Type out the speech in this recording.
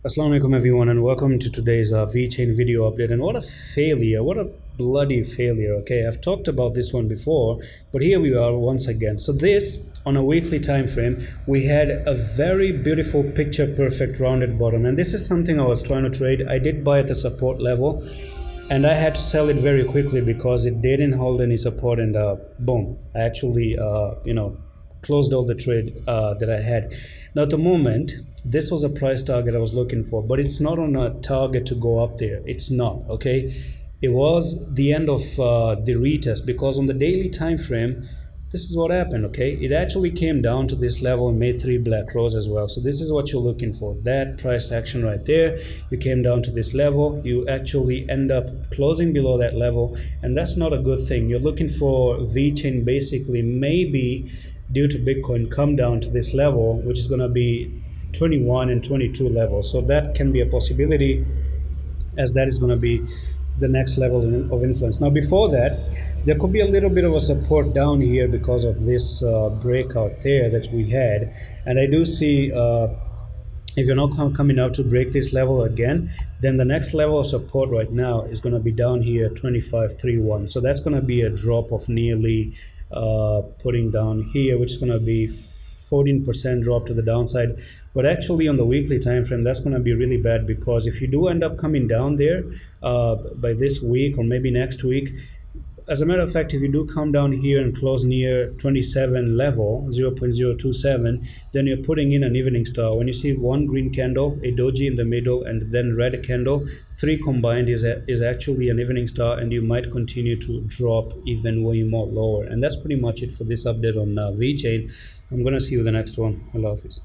Assalamu alaikum everyone, and welcome to today's Vechain video update. And what a failure, what a bloody failure. Okay, I've talked about this one before, but here we are once again. So this, on a weekly time frame, we had a very beautiful picture perfect rounded bottom, and this is something I was trying to trade. I did buy at the support level and I had to sell it very quickly because it didn't hold any support, and boom, I actually closed all the trade that I had. Now at the moment, this was a price target I was looking for, but it's not on a target to go up there. It's not, okay? It was the end of the retest, because on the daily time frame, this is what happened, okay? It actually came down to this level and made 3 black rows as well. So this is what you're looking for, that price action right there. You came down to this level, you actually end up closing below that level, and that's not a good thing. You're looking for Vechain basically maybe due to Bitcoin come down to this level, which is going to be 21 and 22 levels. So that can be a possibility, as that is going to be the next level of influence. Now before that, there could be a little bit of a support down here because of this breakout there that we had. And I do see if you're not coming out to break this level again, then the next level of support right now is going to be down here 25.31. So that's going to be a drop of nearly putting down here, which is going to be 14% drop to the downside. But actually on the weekly time frame, that's going to be really bad, because if you do end up coming down there by this week or maybe next week, as a matter of fact, if you do come down here and close near 27 level 0.027, then you're putting in an evening star. When you see one green candle, a doji in the middle, and then red candle, 3 combined is actually an evening star, and you might continue to drop even way more lower. And that's pretty much it for this update on Vechain. I'm gonna see you in the next one. Allah Hafiz.